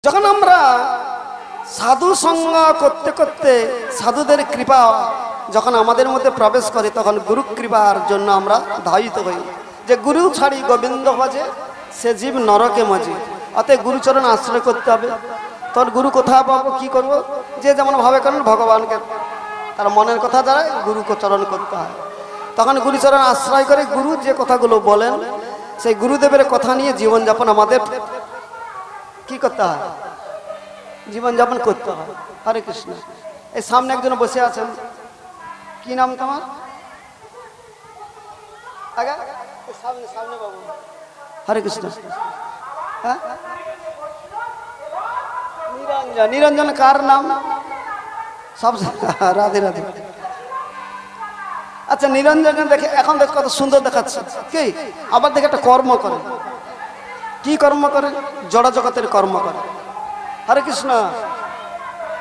যখন আমরা সাধু সঙ্গ করতে করতে সাধুদের কৃপা যখন আমাদের মধ্যে প্রবেশ করে, তখন গুরু কৃপার জন্য আমরা ধাবিত হই যে গুরু ছাড়ি গোবিন্দ ভজে, সে জীব নরকে মজে। অতএব গুরুচরণ আশ্রয় করতে হবে। তখন গুরু কোথায় পাবো, কি করব? যে যেমন ভাবে করেন ভগবানকে তার মনের কথা দ্বারা গুরুকে চরণ করতে হয়। তখন গুরুচরণ আশ্রয় করে গুরু যে কথাগুলো বলেন সেই গুরুদেবের কথা নিয়ে জীবনযাপন আমাদের কি করতে হয়, জীবনযাপন করতে হয়। হরে কৃষ্ণ। এই সামনে একজন বসে আছেন, কি নাম তোমার? আগে সামনে সামনে বাবু। হরে কৃষ্ণ। হ্যাঁ, নিরঞ্জন। নিরঞ্জন কার নাম? সব রাধে রাধে। আচ্ছা, নিরঞ্জনকে দেখে এখন দেখ কত সুন্দর দেখাচ্ছে। কি আবার দেখে একটা কর্ম করে। কি কর্ম করে? জড় জগতের কর্ম করে। হরে কৃষ্ণ।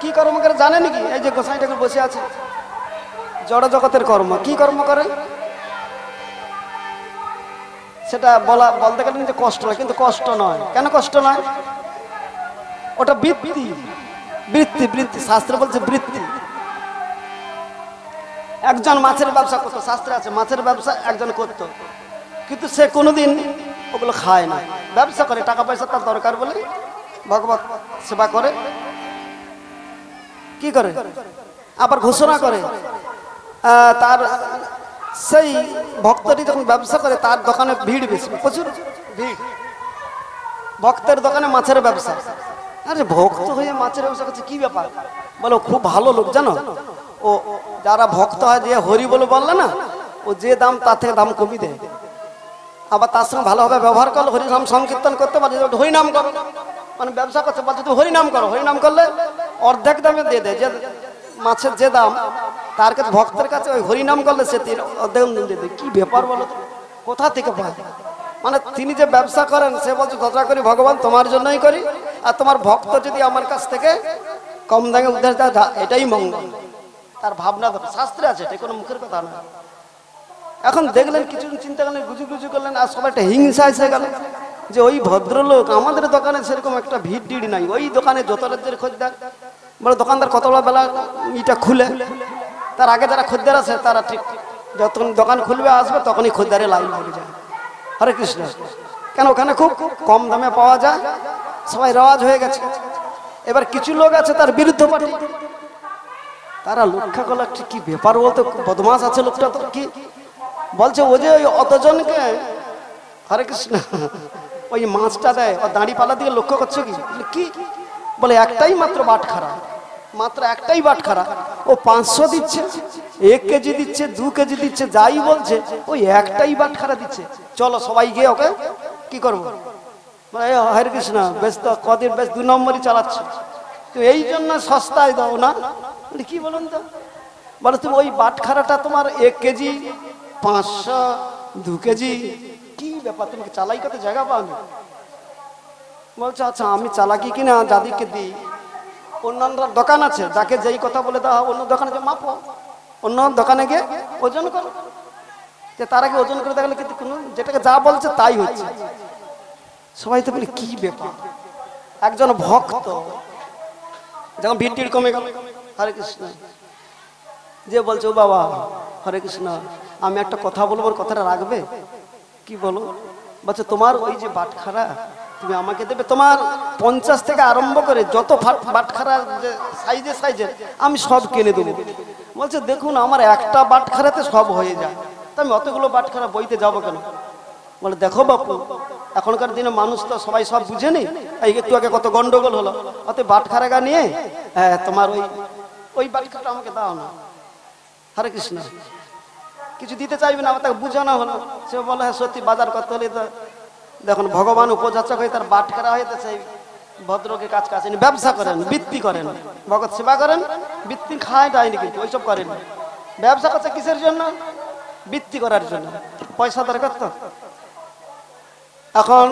কি কর্ম করে জানে নাকি? এই যে গোসাই ঠাকুর বসে আছে, জড় জগতের কর্ম। কি কর্ম করে সেটা বলতে গেলে যে কষ্ট হয়, কিন্তু কষ্ট নয়। কেন কষ্ট নয়? ওটা বৃত্তি, বৃত্তি, বৃত্তি। শাস্ত্র বলছে বৃত্তি। একজন মাছের ব্যবসা করতো, শাস্ত্রে আছে মাছের ব্যবসা একজন করতো, কিন্তু সে কোনোদিন ওগুলো খায় না। ব্যবসা করে, টাকা পয়সা তার দরকার বলে ভগবত সেবা করে। কি করে? আবার ঘোষণা করে তার সেই ভক্তটি যখন ব্যবসা করে তার দোকানে ভিড় বেশি, প্রচুর ভিড়। ভক্তের দোকানে মাছের ব্যবসা। আরে ভক্ত হয়ে মাছের ব্যবসা করছে, কি ব্যাপার? বলো খুব ভালো লোক জানো, ও যারা ভক্ত হয় যে হরি বলে বললে না, ও যে দাম তার থেকে দাম কমিয়ে দেয়। আবার তার সঙ্গে ভালোভাবে ব্যবহার করলে হরিনাম সংকীর্তন করতে পারে, হরিনাম করো মানে ব্যবসা করছে, বলছে তুই হরিনাম করো। হরিনাম করলে অর্ধেক দামে দিয়ে দেয়। যে মাছের যে দাম তার কাছে ভক্তের কাছে ওই হরিনাম করলে সে অর্ধেক দিয়ে দেয়। কি ব্যাপার বলো তো, কোথা থেকে পায়? মানে তিনি যে ব্যবসা করেন সে বলছে যতটা করি ভগবান তোমার জন্যই করি, আর তোমার ভক্ত যদি আমার কাছ থেকে কম দামে উদ্ধার দেয় এটাই মঙ্গল। তার ভাবনা তো শাস্ত্রে আছে, এটা কোনো মুখের কথা না। এখন দেখলেন কিছুদিন চিন্তা করলেন, গুজু গুজু করলেন, আর সবাই একটা হিংসা এসে গেল যে ওই ভদ্রলোক আমাদের দোকানে সেরকম একটা ভিড় টিড় নাই, ওই দোকানে যত রাজ্যের খদ্দের বলে দোকানদার কতটা বেলা ইটা খুলে, তার আগে যারা খদ্দের আছে তারা ঠিক যখন দোকান খুলবে আসবে তখনই খদ্দারে লাইন লেগে যায়। হরে কৃষ্ণ। কেন? ওখানে খুব কম দামে পাওয়া যায়, সবাই রেওয়াজ হয়ে গেছে। এবার কিছু লোক আছে তার বিরুদ্ধ পার্টি, তারা লক্ষ্য করলো কি ব্যাপার বলতো, বদমাস আছে লোকটা। তো কি বলছে, ও যে ওই অতজনকে হরে কৃষ্ণ ওই মাছটা দেয়, ও দাঁড়ি পালা দিকে লক্ষ্য করছো কি? বলে একটাই মাত্র বাটখারা, মাত্র একটাই বাটখারা, ও 500 দিচ্ছে, 1 কেজি দিচ্ছে, 2 কেজি দিচ্ছে, যাই বলছে ওই একটাই বাটখারা দিচ্ছে। চলো সবাই গিয়ে ওকে কি করবো? মানে হরে কৃষ্ণ বেশ তো কদিন বেশ 2 নম্বরই চালাচ্ছে, তো এই জন্য সস্তায় দাও না। কি বলুন তো? বলে তুমি ওই বাটখারাটা তোমার 1 কেজি 500, 2 কেজি, কি ব্যাপার? তুমি চালাই কত জায়গা পাবে? বলছে আচ্ছা আমি চালাকি কিনা যাদেরকে দিই, অন্যান্য দোকান আছে যাকে যেই কথা বলে দেওয়া অন্য দোকানে যে মাপো, অন্য দোকানে গিয়ে ওজন করো, যে তার আগে ওজন করে দেখলে কিন্তু কোনো যেটাকে যা বলছে তাই হচ্ছে। সবাই তো বলে কি ব্যাপার? একজন ভক্ত যখন ভিড় টিড় কমে গেল, হরে কৃষ্ণ, যে বলছে ও বাবা হরে কৃষ্ণ আমি একটা কথা বলবো, কথাটা রাখবে? কি বলো? বলছে তোমার ওই যে বাটখারা তুমি আমাকে দেবে, তোমার 50 থেকে আরম্ভ করে যত বাটখারা যে সাইজের আমি সব কিনে দেবো। বলছে দেখুন আমার একটা বাটখারাতে সব হয়ে যায়, তো আমি অতগুলো বাটখারা বইতে যাবো কেন? বলে দেখো বাপু এখনকার দিনে মানুষ তো সবাই সব বুঝেনি, এই একটু আগে কত গন্ডগোল হলো, অত বাটখারা নিয়ে তোমার ওই বাটখারাটা আমাকে দাও না। হরে কৃষ্ণ। কিছু দিতে চাইবে না, তাকে বুঝানো হলো, সে বলে হ্যাঁ সত্যি বাজার করতে হলে তো দেখুন ভগবান উপযাচক হয়ে তার বাটখারা হয়ে সেই ভদ্রকে কাজ কাছেন, ব্যবসা করেন, বৃত্তি করেন, ভগৎ সেবা করেন, বৃত্তি খায় যায়নি, কিন্তু ওইসব করেন। ব্যবসা করছে কিসের জন্য? বৃত্তি করার জন্য, পয়সা দরকার তো। এখন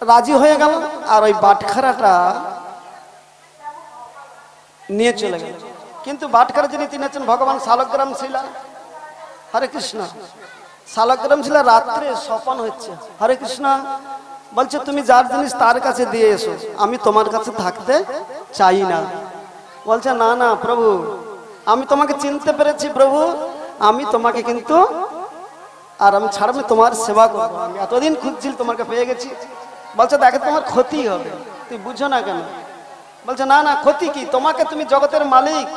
রাজি হয়ে গেল আর ওই বাটখারাটা নিয়ে চলে গেল। কিন্তু বাটখারা যিনি তিনি হচ্ছেন ভগবান শালগ্রাম শিলা। হরে কৃষ্ণ। শালগ্রাম শিলা রাত্রে স্বপন হচ্ছে, হরে কৃষ্ণ বলছে তুমি যার জিনিস তার কাছে দিয়ে এসো, আমি তোমার কাছে থাকতে চাই না। বলছে না না প্রভু, আমি তোমাকে চিনতে পেরেছি প্রভু, আমি তোমাকে কিন্তু আর আমি ছাড়া আমি তোমার সেবা করবো, আমি এতদিন খুঁজছিল তোমাকে পেয়ে গেছি। বলছে দেখে তোমার ক্ষতি হবে, তুই বুঝো না কেন? বলছে না না ক্ষতি কি, তোমাকে, তুমি জগতের মালিক,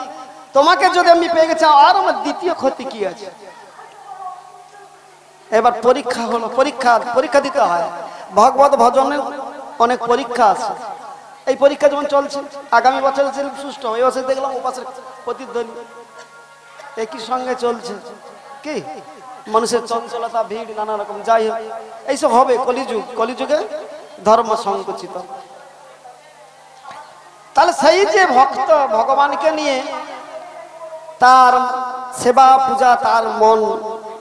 তোমাকে যদি আমি পেয়ে গেছি আর আমার দ্বিতীয় ক্ষতি কি আছে? এবার পরীক্ষা হলো, পরীক্ষা দিতে হয়। ভগবত ভজনের অনেক পরীক্ষা আছে, এই পরীক্ষা যেমন চলছে, আগামী বছর সুষ্ঠু, এই বছর দেখলাম উপাসের প্রতিধ্বনি একই সঙ্গে চলছে। কি মানুষের চঞ্চলতা, ভিড়, নানা রকম, যাই হোক এইসব হবে। কলিযুগে ধর্ম সংকুচিত। তাহলে সেই যে ভক্ত ভগবানকে নিয়ে তার সেবা পূজা, তার মন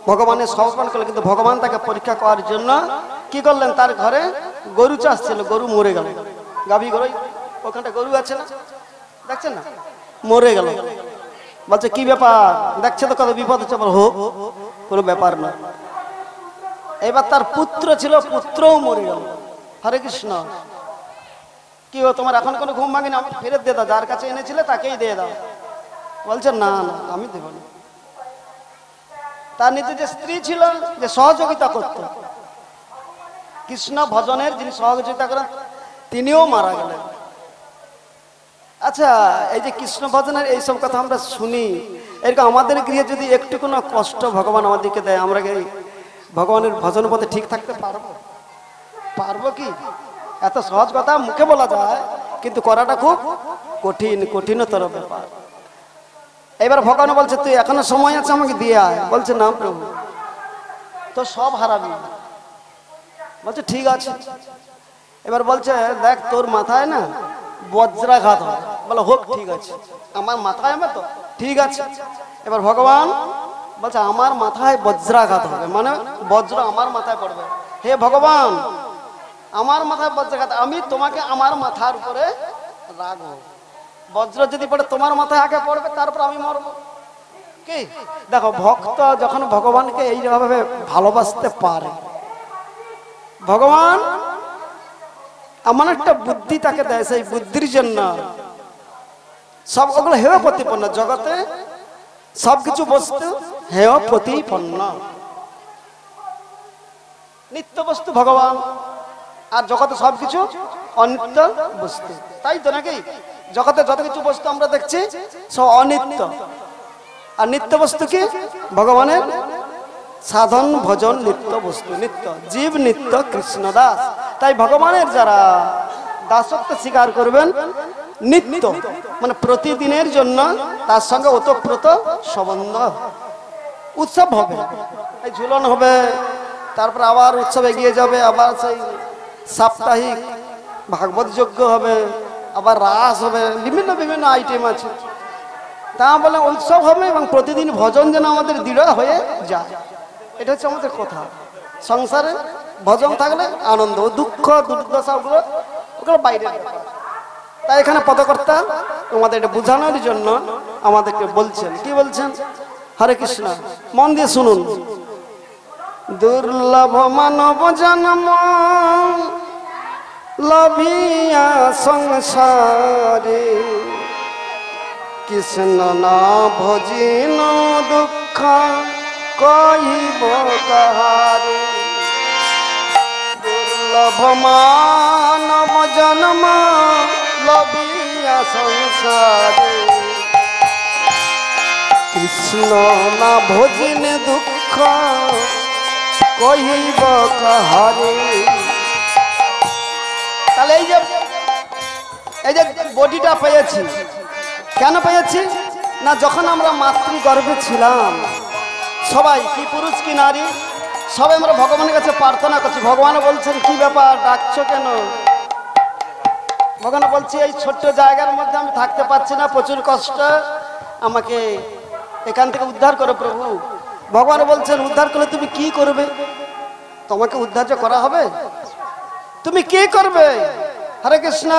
ভগবানের সমর্পণ করলো, কিন্তু ভগবান তাকে পরীক্ষা করার জন্য কি করলেন, তার ঘরে গরু চাষ ছিল, গরু মরে গেল, গাভী গরু, ওখানটা গরু আছে না, দেখছেন না, মরে গেল। বলছে কি ব্যাপার, দেখছে তো কত বিপদ হচ্ছে। হোক, কোনো ব্যাপার না। এবার তার পুত্র ছিল, পুত্রও মরে গেল। হরে কৃষ্ণ। কি ও তোমার এখন কোনো ঘুম ভাঙেনি, আমাকে ফেরত দিয়ে দাও, যার কাছে এনেছিলে তাকেই দিয়ে দাও। বলছে না না আমি দেব না। তার নিজে যে স্ত্রী ছিল, যে সহযোগিতা করত কৃষ্ণ ভজনের, যিনি সহযোগিতা করেন, তিনিও মারা গেলেন। আচ্ছা, এই যে কৃষ্ণ ভজনের এইসব কথা আমরা শুনি, এরকম আমাদের গৃহে যদি একটু কোনো কষ্ট ভগবান আমাদেরকে দেয়, আমরা কি ভগবানের ভজন পথে ঠিক থাকতে পারবো কি? এত সহজ কথা মুখে বলা যায়, কিন্তু করাটা খুব কঠিনতর ব্যাপার। এবার ভগবান বলছে তুই এখনো সময় আছে, আমাকে দিয়ে আয়। বলছে না প্রভু, তো সব হারাবি। বলছে ঠিক আছে। এবার বলছে দেখ তোর মাথায় না বজ্রাঘাত হবে। বলে হোক, ঠিক আছে, আমার মাথায় হবে তো, ঠিক আছে। এবার ভগবান বলছে আমার মাথায় বজ্রাঘাত হবে, মানে বজ্র আমার মাথায় পড়বে। হে ভগবান, আমার মাথায় বজ্রাঘাত, আমি তোমাকে আমার মাথার উপরে রাখবো। বজ্র যদি পড়ে তোমার মাথায় আগে পড়বে, তারপর আমি মরবো। কি দেখো, ভক্ত যখন ভগবানকে এইভাবে ভালোবাসতে পারে, ভগবান এমন একটা বুদ্ধি তাকে দেয়, সেই বুদ্ধির জন্য সব ওগুলো হেয় প্রতিপন্ন। জগতে সবকিছু বস্তু হেয় প্রতিপন্ন, নিত্য বস্তু ভগবান, আর জগতে সবকিছু অনিত্য বস্তু, তাই তো নাকি? জগতে যত কিছু বস্তু আমরা দেখছি সব অনিত্য, আর নিত্য বস্তু কি? ভগবানের সাধন ভজন নিত্য বস্তু, নিত্য জীব, নিত্য কৃষ্ণ দাস। তাই ভগবানের যারা দাসত্ব স্বীকার করবেন, নিত্য মানে প্রতিদিনের জন্য তার সঙ্গে ওতপ্রোত সম্বন্ধ। উৎসব হবে, এই ঝুলন হবে, তারপর আবার উৎসব এগিয়ে যাবে, আবার সেই সাপ্তাহিক ভাগবত যজ্ঞ হবে, আবার রাস হবে, বিভিন্ন আইটেম আছে। তা বলে উৎসব হবে এবং প্রতিদিন ভজন যেন আমাদের দৃঢ় হয়ে যায়, এটা হচ্ছে আমাদের কথা। সংসারে ভজন থাকলে আনন্দ, দুঃখ দুর্দশা ওগুলো বাইরের ব্যাপার। তাই এখানে পদকর্তা তোমাদের এটা বোঝানোর জন্য আমাদেরকে বলছেন, কি বলছেন? হরে কৃষ্ণ, মন দিয়ে শুনুন। দুর্লভ মানব জন্ম লভিয়া সংসারে, কৃষ্ণ না ভজিন দুঃখ কহিব কাহারে। দুর্লভ মানব জন্ম লভিয়া সংসারে, কৃষ্ণ না ভজিন দুঃখ কহিব কাহারে। তাহলে এই যে বডিটা পেয়েছি, কেন পেয়েছি না? যখন আমরা মাতৃগর্ভে ছিলাম, সবাই কি পুরুষ কি নারী, সবাই আমরা ভগবানের কাছে প্রার্থনা করছি। ভগবান বলছেন কি ব্যাপার, ডাকছো কেন? ভগবান বলছি এই ছোট্ট জায়গার মধ্যে আমি থাকতে পারছি না, প্রচুর কষ্ট, আমাকে এখান থেকে উদ্ধার করো প্রভু। ভগবান বলছেন উদ্ধার করলে তুমি কি করবে? তোমাকে উদ্ধার যে করা হবে, তুমি কি করবে? হরে কৃষ্ণ।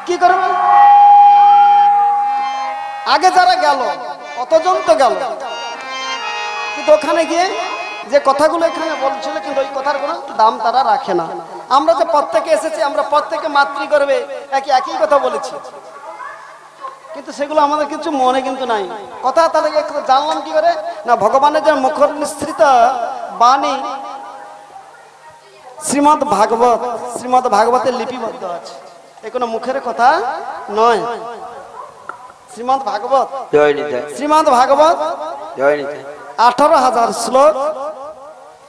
কি করবে? আগে যারা গেল, কতজন তো গেল, কিন্তু ওখানে গিয়ে যে কথাগুলো এখানে বলছিল কিন্তু ওই কথার কোনো দাম তারা রাখে না। আমরা যে প্রত্যেকে এসেছি, আমরা প্রত্যেকে মাতৃ করবে একই কথা বলেছি, কিন্তু সেগুলো আমাদের কিছু মনে কিন্তু নাই। কথা তাহলে জানলাম কি করে না, ভগবানের যে মুখ নিঃসৃত বাণী শ্রীমদ্ ভাগবতের লিপিবদ্ধ আছে, এ কোনো মুখের কথা নয়। শ্রীমদ্ ভাগবত 18,000 শ্লোক,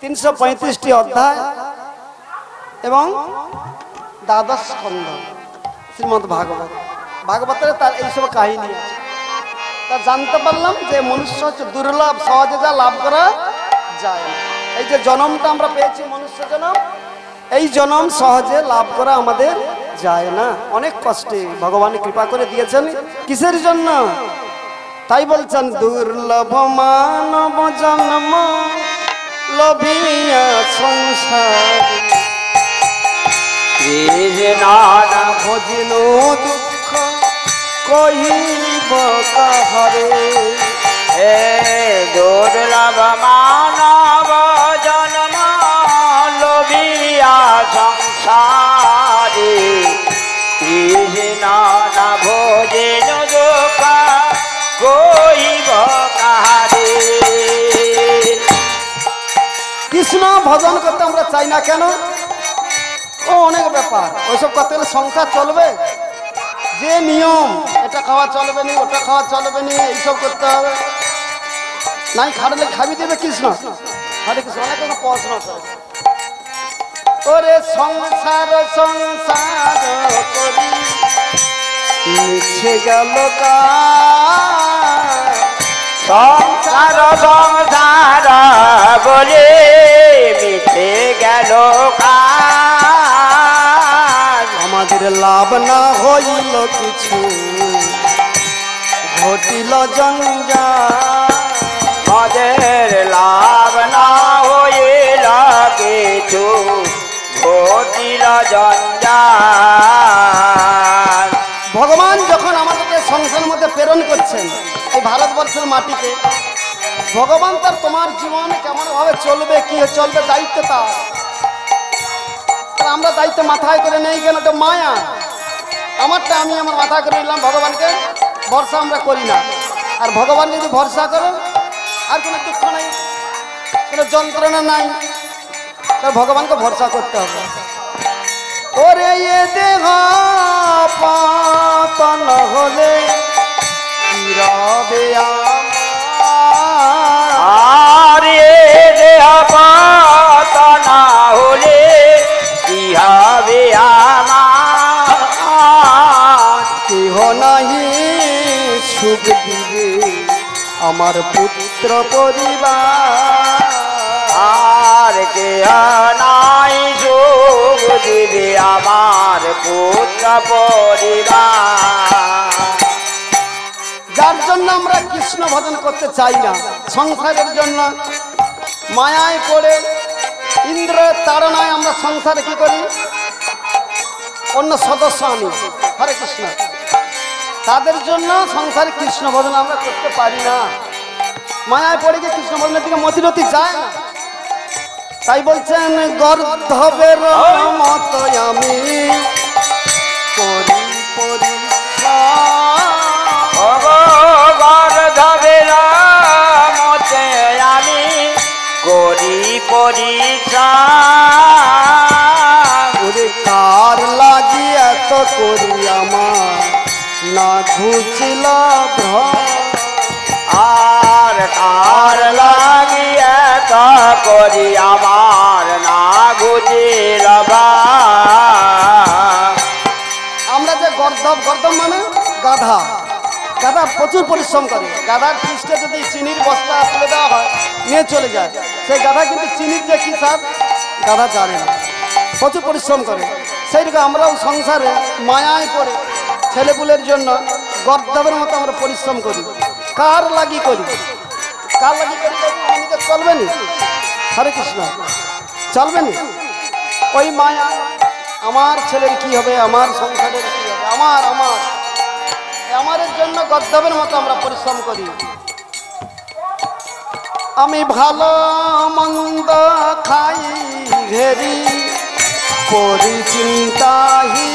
335টি অধ্যায় এবং 12 স্কন্ধ শ্রীমদ্ ভাগবতের তার এইসব কাহিনী আছে। তা জানতে পারলাম যে মনুষ্য হচ্ছে দুর্লভ, সহজে যা লাভ করা যায় না। এই যে জন্মটা আমরা পেয়েছি মনুষ্য জন্ম, এই জন্ম সহজে লাভ করা আমাদের যায় না, অনেক কষ্টে ভগবান কৃপা করে দিয়েছেন। কিসের জন্য? তাই বলছেন দুর্লভ মানব জন্ম লভিয়া সংসার ভজিন দুঃখ কহিব কাহারে। দুর্লভ মানব জন্ম লোভিয়া সংসারে কৃষ্ণ না ভোজন দুঃখ কহিব কাহারে। কৃষ্ণ ভজন করতে আমরা চাই না কেন? ও অনেক ব্যাপার, ওইসব করতে গেলে সংসার চলবে, যে নিয়ম এটা খাওয়া চলবে নি, ওটা খাওয়া চলবে নি, এইসব করতে হবে। নাই খাটলে খাবি দেবে কৃষ্ণ। হরে কৃষ্ণ অনেক প্রশ্ন করে, ওরে সংসার সংসার করি মিছে গেল সংসার সংসার বলে মিছে গেল আমাদের লাভ না হইল কিছু, ঘটিল জঞ্জাল। আমাদের লাভ না হইল কিছু, ঘটিল জঞ্জাল। ভগবান যখন আমাদেরকে সংসারের মধ্যে প্রেরণ করছেন এই ভারতবর্ষের মাটিতে, ভগবান তার তোমার জীবন কেমন ভাবে চলবে, কি চলবে, দায়িত্ব তার। আমরা দায়িত্ব মাথায় করে নেই কেন? তো মায়া আমারটা আমি আমার মাথায় করে নিলাম, ভগবানকে ভরসা আমরা করি না। আর ভগবান যদি ভরসা করো, আর কোনো দুঃখ নাই, কোনো যন্ত্রণা নাই, তাহলে ভগবানকে ভরসা করতে হবে। ওরে এ দেহ পতন হলে কি রবে আর এ দেহ পতন হলে কি হবে আমার। কেহ নাহি সুখ দিবে আমার পুত্র পরিবার, আর কে নাই যোগ দিবে আমার পুত্র পরিবার। যার জন্য আমরা কৃষ্ণ ভজন করতে চাই না, সংসারের জন্য মায়ায় পড়ে ইন্দ্রের তাড়নায় আমরা সংসারে কি করি, অন্য সদস্য আনি। হরে কৃষ্ণ, তাদের জন্য সংসারে কৃষ্ণ ভজন আমরা করতে পারি না, মায়ায় পড়ে গিয়ে কৃষ্ণ ভজনের দিকে মতিরতি যায় না। তাই বলছেন গর্ধবের মতো আমি করি গর্ধবের মতে আমি করি পরিশ্রম। ওরে কার লাগি এত করি আমার না ঘুচিল আর কার লাগি এত করি আমার না ঘুচিল। আমরা যে গর্ধব মানে গাধা, গাধা প্রচুর পরিশ্রম করে। গাধার পৃষ্ঠে যদি চিনির বস্তা তুলে দেওয়া হয়, নিয়ে চলে যায়, সেই গাধা কিন্তু চিনির যে কি স্বাদ গাধা জানে না, প্রচুর পরিশ্রম করে। সেইরকম আমরাও সংসারে মায়ায় পড়ে ছেলেপুলের জন্য গর্ধবের মতো আমরা পরিশ্রম করি। কার লাগি করি? কার লাগি করি? আমাদের চলবে নি। হরে কৃষ্ণ, চলবে নি। ওই মায়া, আমার ছেলের কি হবে, আমার সংসারের কি হবে, আমাদের জন্য গর্ধবের মতো আমরা পরিশ্রম করি। আমি ভালো মন্দ খাই ঘেরি পরিচিন্তাহি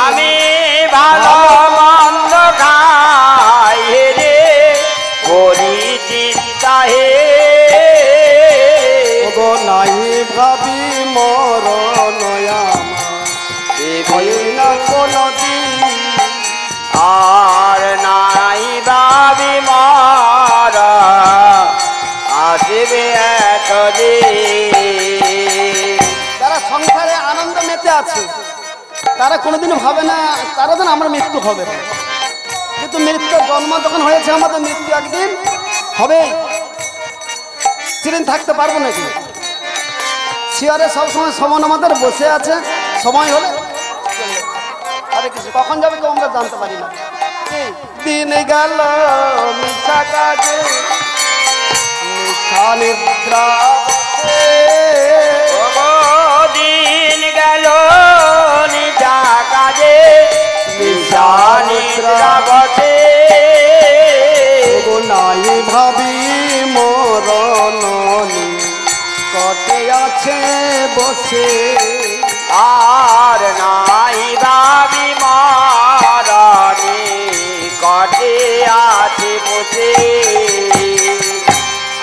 আমি ভালো মন্দ খাই রে পরিচিন্তা হে গো নাই ভাবি মরণ হয় না কোনদিন আর নাই ভাবি মারা আসবে একদিন। যারা সংসারে আনন্দ মেতে আছে তারা কোনোদিন ভাবে না তারা যেন আমার মৃত্যু হবে না। কিন্তু মৃত্যুর জন্ম যখন হয়েছে আমাদের মৃত্যু একদিন হবে, চিরদিন থাকতে পারবো নাকি? চেয়ারে সবসময় সমান আমাদের বসে আছে, সময় হলে আরে কিছু কখন যাবে কেউ আমরা জানতে পারি না। দিন গেল মিশা কাজে মিশা নিদ্রা দিন গেল নিজা কাজে নিশা নিদ্রা বসে নাই ভাবি মরণ কটে আছে বসে আর নাই ভাবি মারানি কটে আছে বসে।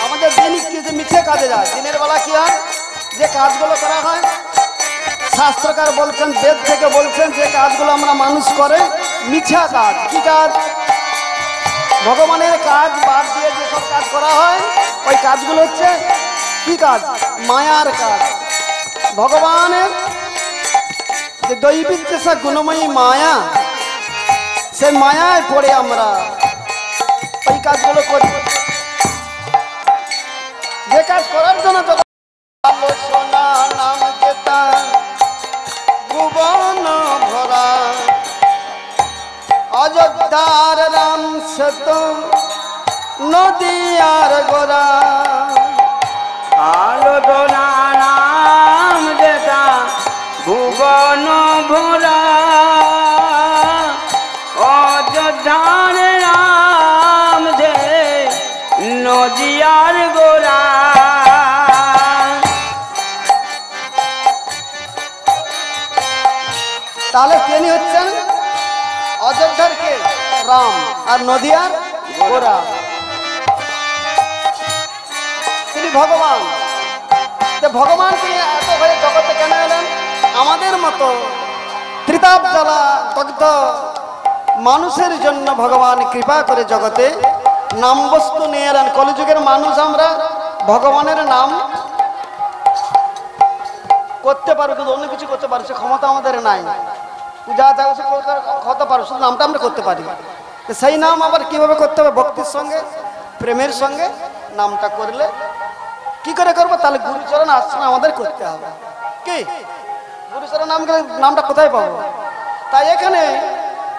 আমাদের দিন কি যে মিছে কাজে যায়, দিনের বেলা কি হয় যে কাজগুলো করা হয় শাস্ত্রকার বলছেন, বেদ থেকে বলছেন যে কাজগুলো আমরা মানুষ করে মিছা কাজ। কি কাজ? ভগবানের কাজ বাদ দিয়ে যেসব কাজ করা হয় ওই কাজগুলো হচ্ছে কি কাজ? মায়ার কাজ। ভগবানের যে দৈবিক যে গুণময়ী মায়া, সে মায়ায় পড়ে আমরা ওই কাজগুলো করি। যে কাজ করার জন্য আলোচনা নাম যেতা ভুবন ভরা অযোধ্যার রাম সেত নদীয়ার গোরা আলোচনা নাম যেটা ভুবন ভরা অযোধ্যার রাম যে নদিয়ার গোরা। তাহলে তিনি হচ্ছেন অযোধ্যার কে? রাম। আর নদিয়ার গোরা তিনি ভগবান। ভগবান তিনি এত হয়ে জগতে কেন এলেন? আমাদের মতো ত্রিতাপ জ্বালা দগ্ধ মানুষের জন্য ভগবান কৃপা করে জগতে নাম বস্তু নিয়ে এলেন। কলিযুগের মানুষ আমরা ভগবানের নাম করতে পারো কিন্তু অন্য কিছু করতে পারো সে ক্ষমতা আমাদের নাই। যা যা করতে পারো শুধু নামটা আমরা করতে পারি। সেই নাম আবার কিভাবে করতে হবে? ভক্তির সঙ্গে প্রেমের সঙ্গে নামটা করলে কি করে করবো? তাহলে গুরুচরণ আশ্রয় আমাদের করতে হবে। কি গুরুচরণ নাম গেলে নামটা কোথায় পাবো? তাই এখানে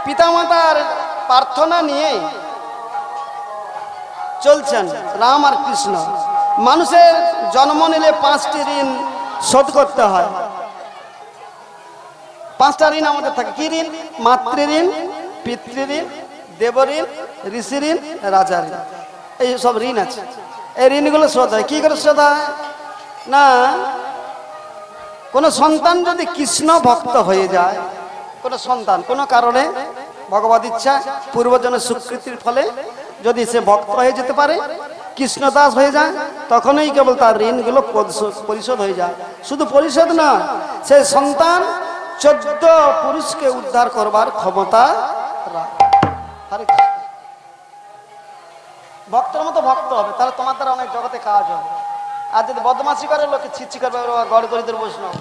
পিতামাতার প্রার্থনা নিয়ে চলছেন রাম আর কৃষ্ণ। মানুষের জন্ম নিলে 5টি ঋণ শোধ করতে হয়। 5টা ঋণ আমাদের থাকে। কি ঋণ? মাতৃঋণ, পিতৃঋণ, দেবঋণ, ঋষি ঋণ, রাজা ঋণ। এই সব ঋণ আছে। এই ঋণগুলো শোধ হয়। কি করে শোধ হয়? না কোনো সন্তান যদি কৃষ্ণ ভক্ত হয়ে যায়, কোনো সন্তান কোনো কারণে ভগবত ইচ্ছা পূর্বজনের স্বীকৃতির ফলে যদি সে ভক্ত হয়ে যেতে পারে, কৃষ্ণদাস হয়ে যায়, তখনই কেবল তার ঋণগুলো পরিশোধ হয়ে যায়। শুধু পরিশোধ না, সে সন্তান 14 পুরুষকে উদ্ধার করবার ক্ষমতা রাখে। ভক্তের মতো ভক্ত হবে, তাহলে তোমার দ্বারা অনেক জগতে কাজ হবে। আর যদি বদমাশি করে লোকে ছিচি করবে গড় গরিদের বৈষ্ণব,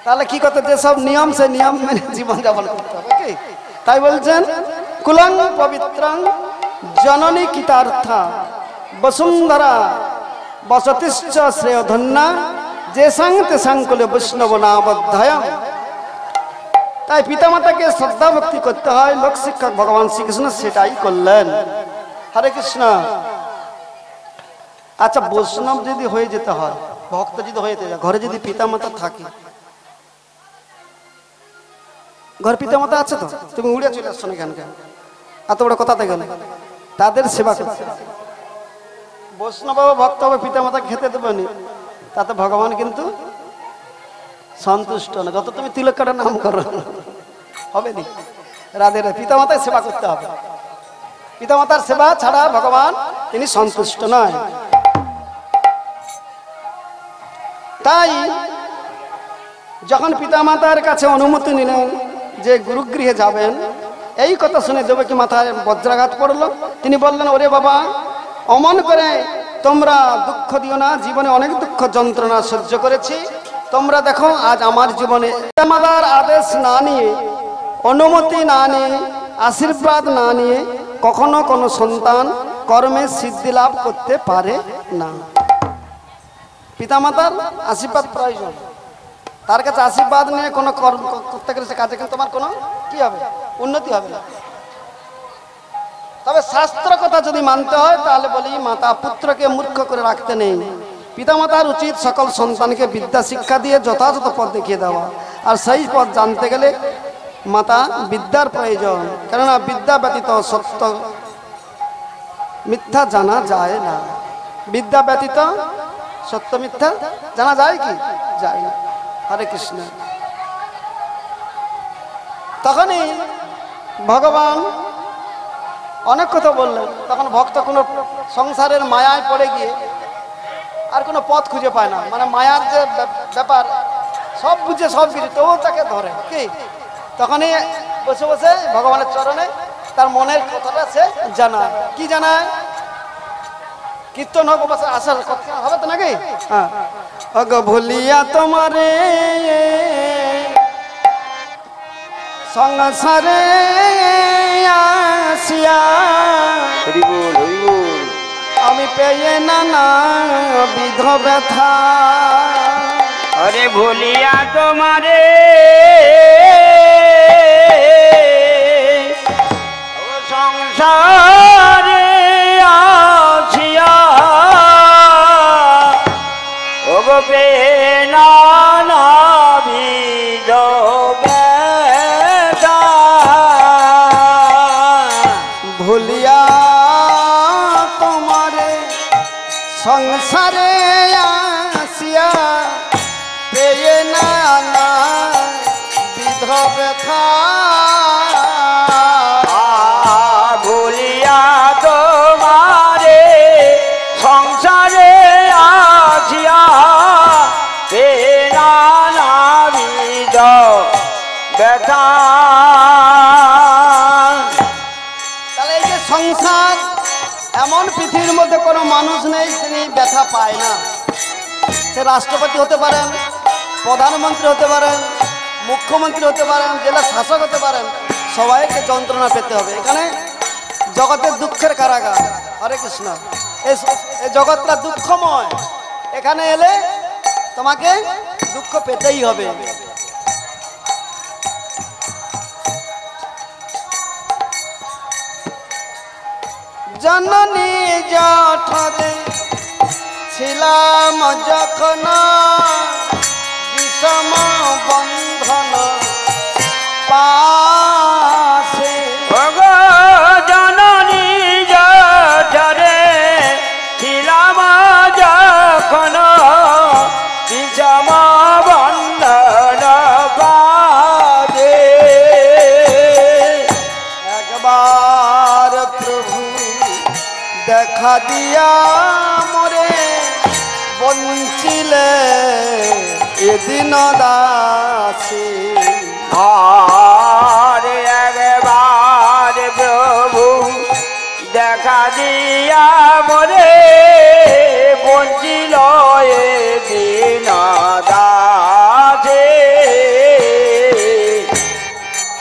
তাহলে কি করতে? যেসব নিয়ম সেই নিয়ম মেনে জীবনযাপন করতে হবে। কি তাই বলছেন কুলং পবিত্রং জননী কিতার্থা বসুন্ধরা বসতিশ্চ শ্রেয় ধন্যা যে সাংতে সাংকুলে বৈষ্ণব নাবধ্যায়ম। তাই পিতামাতাকে শ্রদ্ধা ভক্তি করতে হয়। লোক শিক্ষক ভগবান শ্রীকৃষ্ণ সেটাই করলেন। হরে কৃষ্ণ। আচ্ছা, বৈষ্ণব যদি হয়ে যেতে হয়, ভক্ত যদি হয়ে যেতে হয়, ঘরে যদি পিতামাতা থাকে, ঘর পিতামাতা আছে তো, তুমি উড়ে চলে আসছো না কেন? এত বড় কথাতে গেলে তাদের সেবা করতে হবে। বৈষ্ণব ভক্ত হবে, পিতামাতা খেতে দেবেনি, তাতে ভগবান কিন্তু সন্তুষ্ট না। যত তুমি তিলক কাটার নাম করো হবে নি। রাধে রাধে। পিতামাতার সেবা করতে হবে, পিতামাতার সেবা ছাড়া ভগবান তিনি সন্তুষ্ট নয়। তাই যখন পিতামাতার কাছে অনুমতি নিলেন যে গুরুগৃহে যাবেন, এই কথা শুনে দেবকী মাথায় বজ্রাঘাত পড়ল। তিনি বললেন, ওরে বাবা, অমন করে তোমরা দুঃখ দিও না, জীবনে অনেক দুঃখ যন্ত্রণা সহ্য করেছি, তোমরা দেখো আজ আমার জীবনে পিতামাতার আদেশ না নিয়ে, অনুমতি না নিয়ে, আশীর্বাদ না নিয়ে কখনো কোনো সন্তান কর্মে সিদ্ধি লাভ করতে পারে না। পিতামাতার আশীর্বাদ প্রয়োজন, তার কাছে আশীর্বাদ নিয়ে কোনো কর্ম করতে গেলে সে কাজে কিন্তু তোমার কোনো কি হবে, উন্নতি হবে না। তবে শাস্ত্র কথা যদি মানতে হয় তাহলে বলি, মাতা পুত্রকে মূর্খ করে রাখতে নেই। পিতামাতার উচিত সকল সন্তানকে বিদ্যা শিক্ষা দিয়ে যথাযথ পথ দেখিয়ে দেওয়া, আর সেই পথ জানতে গেলে মাতা বিদ্যার প্রয়োজন। কেননা বিদ্যা ব্যতীত সত্য মিথ্যা জানা যায় না। বিদ্যা ব্যতীত সত্য মিথ্যা জানা যায় কি? যায় না। হরে কৃষ্ণ। তখনই ভগবান অনেক কথা বললেন। তখন ভক্ত কোনো সংসারের মায়ায় পড়ে গিয়ে আর কোনো পথ খুঁজে পায় না, মানে মায়ার যে ব্যাপার সব বুঝে সব কিছু, তবুও তাকে ধরে কি। তখনই বসে বসে ভগবানের চরণে তার মনের কথাটা সে জানায়। কি জানায়? কীর্তন হোক, বসে আসার কথা হবে তো নাকি? হ্যাঁ। অগ ভুলিয়া তোমারে সংসারে আসিয়া, আমি পেয়ে না বিধ ব্যথা। अरे भूलिया तुम्हारे संसारे आछिया ओगो नाना विध व्यथा। भूलिया तुम्हारे संसारे आसिया पेये नाना विध व्यथा। भूलिया तुम्हारे संसारे आछिया पेये नाना विध व्यथा। তাহলে এই যে সংসার, এমন পৃথিবীর মধ্যে কোনো মানুষ নেই তিনি ব্যথা পায় না। সে রাষ্ট্রপতি হতে পারেন, প্রধানমন্ত্রী হতে পারেন, মুখ্যমন্ত্রী হতে পারেন, জেলা শাসক হতে পারেন, সবাইকে যন্ত্রণা পেতে হবে। এখানে জগতের দুঃখের কারাগার। হরে কৃষ্ণ। এই জগৎটা দুঃখময়, এখানে এলে তোমাকে দুঃখ পেতেই হবে। জননী জঠরে ছিলাম যখন বিষম বন্ধন পাশে। ওগো জননী জঠরে ছিলাম যখন বিষম বন্ধন পাশে। একবার প্রভু দেখা দিয়া মোরে বঞ্চিলে এদিন দাসে। আরে একবার প্রভু দেখা দিয়া মোরে বঞ্চিল এদিন দাসে।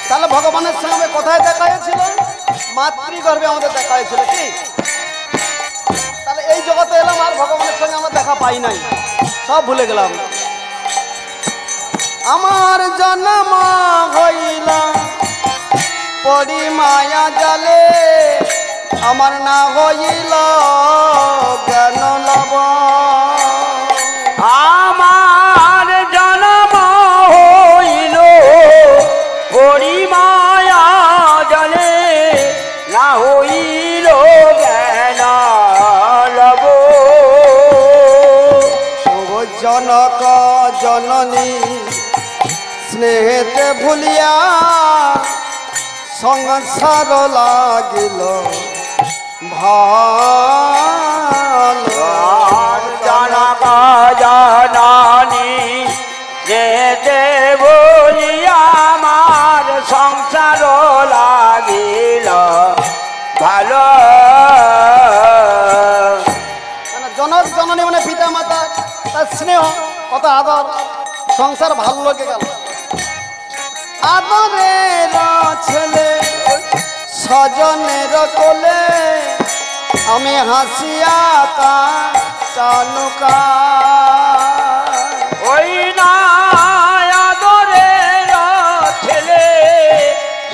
তাহলে ভগবানের সঙ্গে কোথায় দেখা হয়েছিল? মাতৃগর্ভে আমাদের দেখা হয়েছিল কি? তাহলে এই জগতে এলাম আর ভগবানের সঙ্গে আমরা দেখা পাই নাই, সব ভুলে গেলাম। আমার জন্ম হইল পরি মায়া জালে, আমার না হইল জ্ঞান লব। আমার জন্ম হইল পরিমায়া জলে, না হইল জ্ঞান লব। জননী স্নেহেতে ভুলিয়া সংসার লাগিল ভালো জনক জননী যেতে বলিয়া আমার সংসার লাগিল ভালো। মানে জনক জননী মানে পিতা মাতা, তার স্নেহ কত আদর, সংসার ভালো লেগে গেল। আদরের ছেলে স্বজনের কোলে আমি হাসিয়া কাটানুকা। ওই না আদরের ছেলে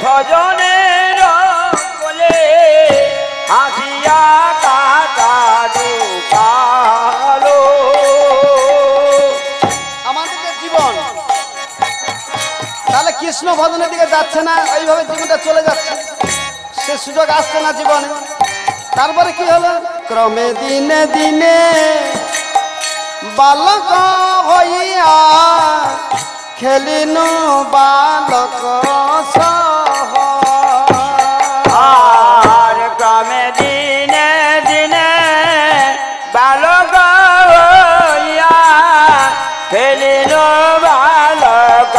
স্বজনের কোলে হাসিয়া কাটানো কালো। আমাদের যে জীবন তাহলে কৃষ্ণ ভজনের দিকে যাচ্ছে না, এইভাবে জীবনটা চলে যাচ্ছে, সে সুযোগ আসছে না জীবনে। তারপরে কি হলো? ক্রমে দিনে দিনে বালক হইয়া খেলিনু বালক সহ। আর ক্রমে দিনে দিনে বালক হইয়া ফেলিল বালক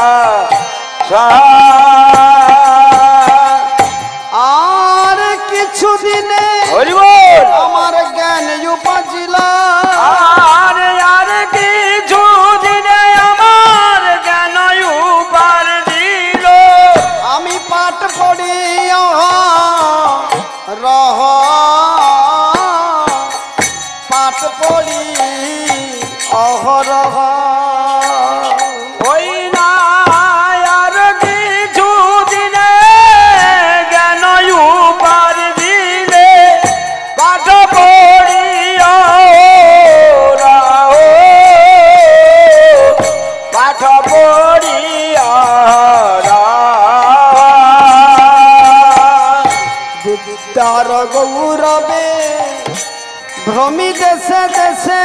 আর কিছু দিনে আমার জ্ঞান উপাজিলা। আর কিছু দিনে আমার জ্ঞান উপার দিল। আমি পাঠ পড়ি রহ, পাঠ পড়ি অহরহ। ওই না আর কিছু দিনে জ্ঞান উপার দিলে পাঠ পড়িয়া পাঠ পড়িয়া বিদ্যার গৌরবে ভ্রমি দেশে দেশে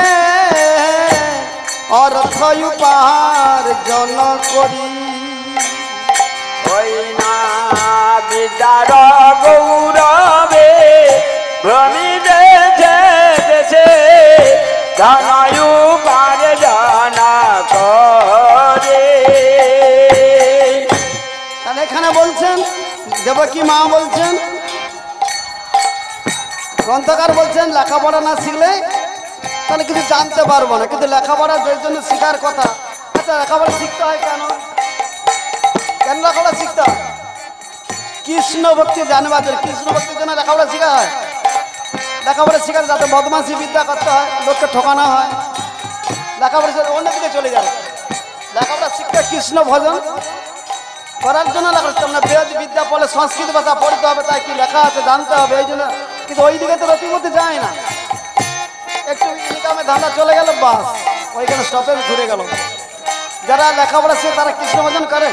অর্থ উপার্জন করি। ওই না বিদ্যার গৌরবে ভ্রমি দেশে দেশে ধনয়ু পার জানা করে। তাহলে এখানে বলছেন, দেবকী মা বলছেন, গ্রন্থকার বলছেন লেখাপড়া না শিখলে তাহলে কিছু জানতে পারবো না, কিন্তু লেখাপড়া যে জন্য শেখার কথা। আচ্ছা লেখাপড়া শিখতে হয় কেন? কেন লেখাপড়া শিখতে হয়? কৃষ্ণ ভক্তি জানবার জন্য, কৃষ্ণ ভক্তির জন্য লেখাপড়া শেখা হয়। লেখাপড়া শেখার যাতে বদমাশি বিদ্যা করতে হয়, লোককে ঠকানো হয়, লেখাপড়া শিখে অন্যদিকে চলে যাবে। লেখাপড়া শিখতে কৃষ্ণ ভজন করার জন্য লেখাপড়া, আমরা বেদ বিদ্যা পড়লে সংস্কৃত ভাষা পড়তে হবে, তাই কি লেখা আছে জানতে হবে এই জন্য। কিন্তু ওই দিকে তো রতিমতি যায় না, একটু ইনকামে ধান্দা চলে গেল, বাস ওইখানে স্টপেজ ঘুরে গেল। যারা লেখাপড়া শিখে তারা কৃষ্ণ ভজন করে,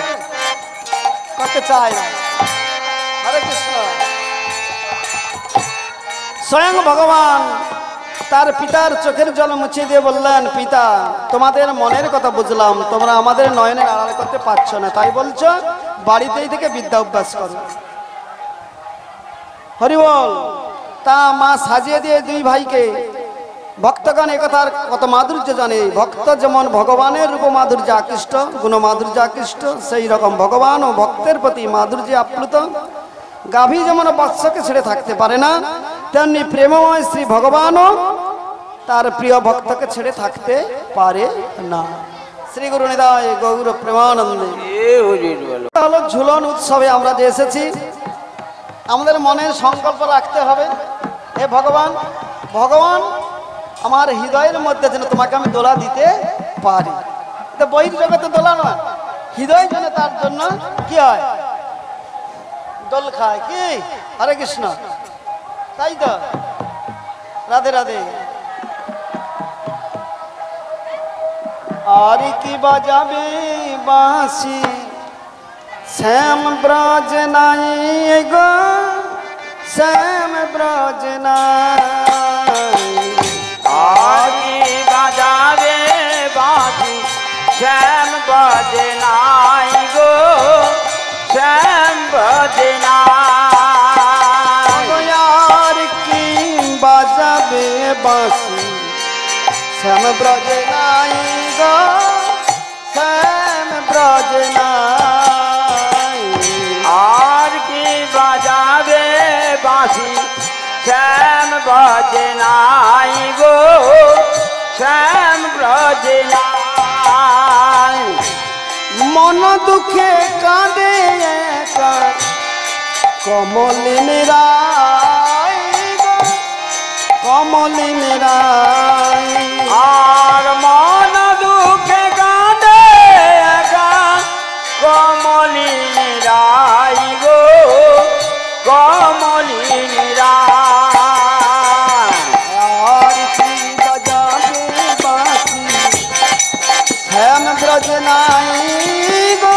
করতে চায় না। হরে কৃষ্ণ। স্বয়ং ভগবান তার পিতার চোখের জল মুছে দিয়ে বললেন, পিতা তোমাদের মনের কথা বুঝলাম, তোমরা আমাদের নয়নের আড়াল করতে পারছো না, তাই বলছো বাড়িতেই থেকে বিদ্যা অভ্যাস করো। হরি বল। তা মা সাজিয়ে দিয়ে দুই ভাইকে, ভক্তগণ একথার কত মাধুর্য জানে। ভক্ত যেমন ভগবানের রূপ মাধুর্য আকৃষ্ট, গুণ মাধুর্য আকৃষ্ট, সেই রকম ভগবান ও ভক্তের প্রতি মাধুর্য আপ্লুত। গাভী যেমন বৎসকে ছেড়ে থাকতে পারে না, তেমনি প্রেমময় শ্রী ভগবানও তার প্রিয় ভক্তকে ছেড়ে থাকতে পারে না। শ্রী গুরু নিতাই গৌর প্রেমানন্দে। হলো ঝুলন উৎসবে আমরা যে এসেছি, আমাদের মনের সংকল্প রাখতে হবে, হে ভগবান, ভগবান আমার হৃদয়ের মধ্যে যেন তোমাকে আমি দোলা দিতে পারি। বহির জগতে দোলা নয়, হৃদয় যেন তার জন্য কি হয়, দোল খায়। কি হরে কৃষ্ণ, তাই তো? রাধে রাধে। আর কি বাজাবে বাঁশি শ্যাম ব্রজ নাই গো, শ্যাম ব্রজ নাই। আরি বাজাবে বাঁশি শ্যাম বাজে নাই গো শ্যাম বাজে নাই আর কি বাজাবে বাঁশি শ্যাম ব্রজ নাই গো শ্যাম ব্রজ নাই আর কি বাজাবে বাঁশি শ্যাম বাজে নাই গো শ্যাম বাজে নাই মন দুঃখে কাঁদে একা কমলিন রায় গো কমলিন রায় আর মন দুঃখে কাঁদে একা কমলিনী রাই গো কমলিনী রাই আর কি বাজাবে বাঁশি শ্যাম ব্রজ নাই গো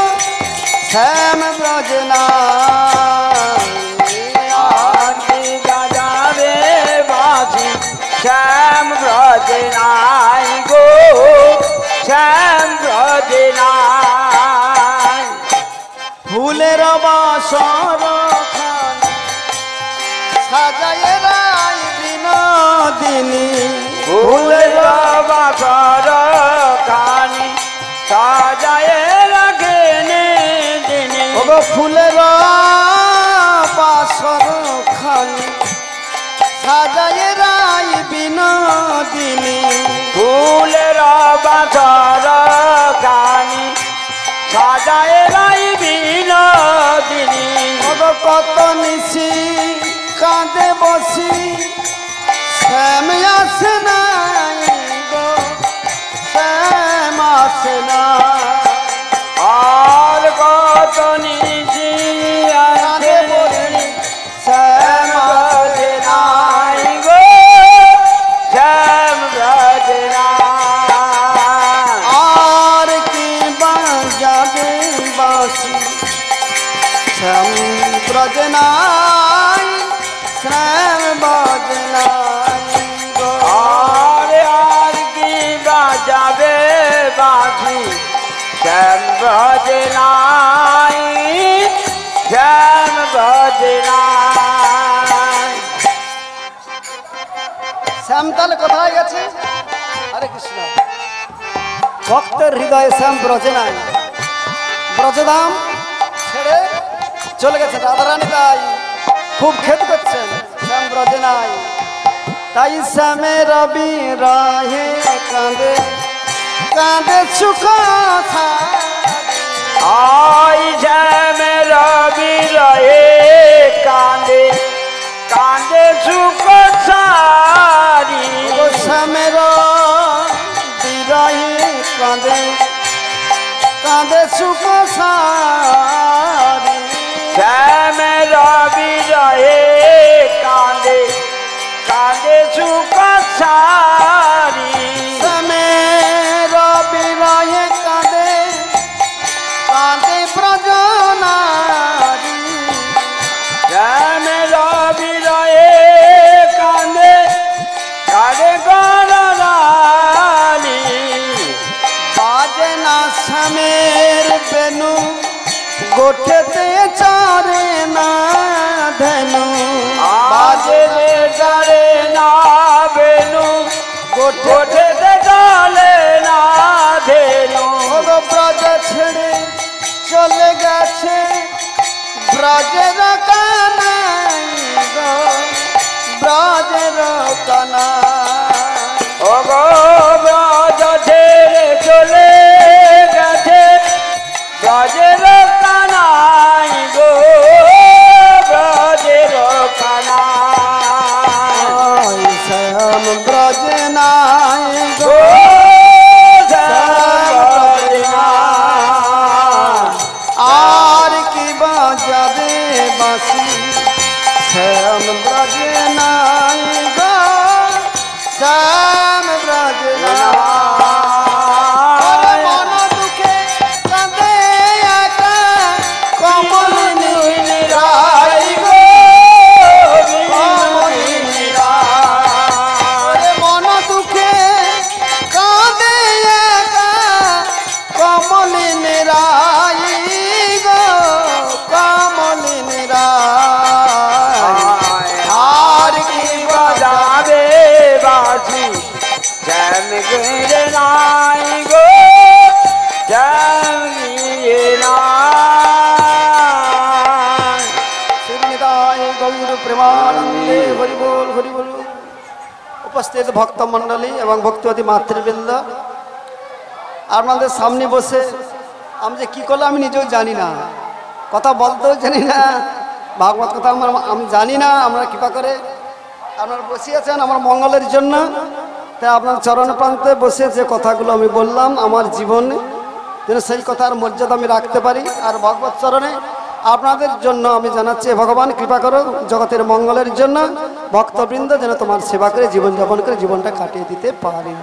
শ্যাম ব্রজ নাই আর কি বাজাবে বাঁশি শ্যাম ব্রজ নাই গো শ্যাম ব্রজ নাই ফুলের বাসর খানি সাজায় রায় বিনোদিনী ফুলের বাসর খানি সাজায় রাখে দিনী ওগো ফুলের বাসর খানি সাজায় রায় বিনোদিনী ফুলের বাসর খানি সাজায় রাই বিনোদিনী ওগো কত নিশি কাঁদে বসি শ্যাম আসে নাই গো শ্যাম আসে না আর কত নিজি কাঁদে বসি শ্যাম আসে না নাই গো শ্যাম ব্রজ নাই আর কি বাজাবে বাঁশি শ্যাম ব্রজ নাই শ্যাম ব্রজ নাই গো আর কি বাজাবে বাঁশি শ্যাম ব্রজ নাই শ্যাম ব্রজ নাই শ্যাম তাহলে কোথায় গেছে? হরে কৃষ্ণ। ভক্তের হৃদয়ে শ্যাম ব্রজে নাই, ব্রজধাম ছেড়ে চলে গেছে। রাধারানী তাই খুব খেদ করছেন, শ্যাম ব্রজে নাই। তাই শ্যামে রবি রাহে কাঁদে কাঁদে সুখ আই শ্যাম রবি রহে কাঁদে কাঁদে সুখ সারি শ্যামের বিরহে কাঁদে কাঁদে সুখ সারি শ্যাম রবি রহে কাঁদে কাঁদে সুখ সারি শ্যামের বিরহে কাঁদে কাঁদে ব্রজনারী শ্যাম রবি রহে কাঁদে কাঁদে গরানি বাজে না শ্যামের বেনু গোঠেতে চারে না ধেনু বাজে রে ডারে না বেনু গোঠে ডালে না ধেনু ওগো ব্রজ ছেড়ে চলে গেছে ব্রজের কানাই গো ব্রজের কানাই ওগো ব্রজ ছেড়ে চলে গেছে ব্রজের কানাই গো ব্রজের কানাই শ্যাম ব্রজ নাই গো গো শ্যাম ব্রজ নাই। আর কি বাজাবে বাঁশি শ্যাম ব্রজ নাই গো শ্যাম ব্রজ নাই মন দুঃখে কাঁদে একা কমলিনী রাই গো কমলিনী রাই মন দুঃখে কাঁদে একা উপস্থিত ভক্তমণ্ডলী এবং ভক্তিবতী মাতৃবৃন্দ, আপনাদের সামনে বসে আমি যে কী করলো আমি নিজেও জানি না, কথা বলতেও জানি না, ভাগবত কথা আমি জানি না। আমরা কৃপা করে আপনারা বসে আছেন আমার মঙ্গলের জন্য, তাই আপনার চরণ প্রান্তে বসে যে কথাগুলো আমি বললাম আমার জীবনে যেন সেই কথার মর্যাদা আমি রাখতে পারি। আর ভগবত চরণে আপনাদের জন্য আমি জানাচ্ছি, ভগবান কৃপা করো জগতের মঙ্গলের জন্য ভক্তবৃন্দ যেন তোমার সেবা করে জীবনযাপন করে জীবনটা কাটিয়ে দিতে পারে।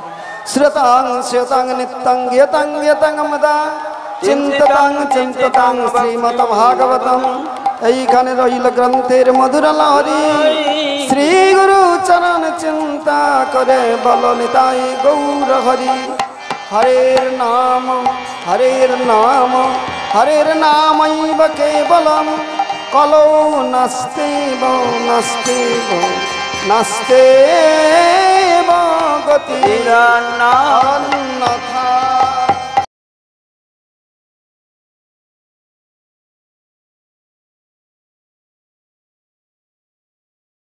শ্রোতাং শ্রোতাং নিত্যং গীতাং গীতাং মদা চিন্ততাং চিন্ততাং শ্রীমদ ভাগবতম। এইখানে রইল গ্রন্থের মধুর লহরী, শ্রী গুরু চরণ চিন্তা করে বল নিতাই গৌর হরি। হরের নাম হরের নাম হরের নামৈব কেবলম, কলৌ নাস্তেব নাস্তেব নাস্তেব গতিরান্নান্।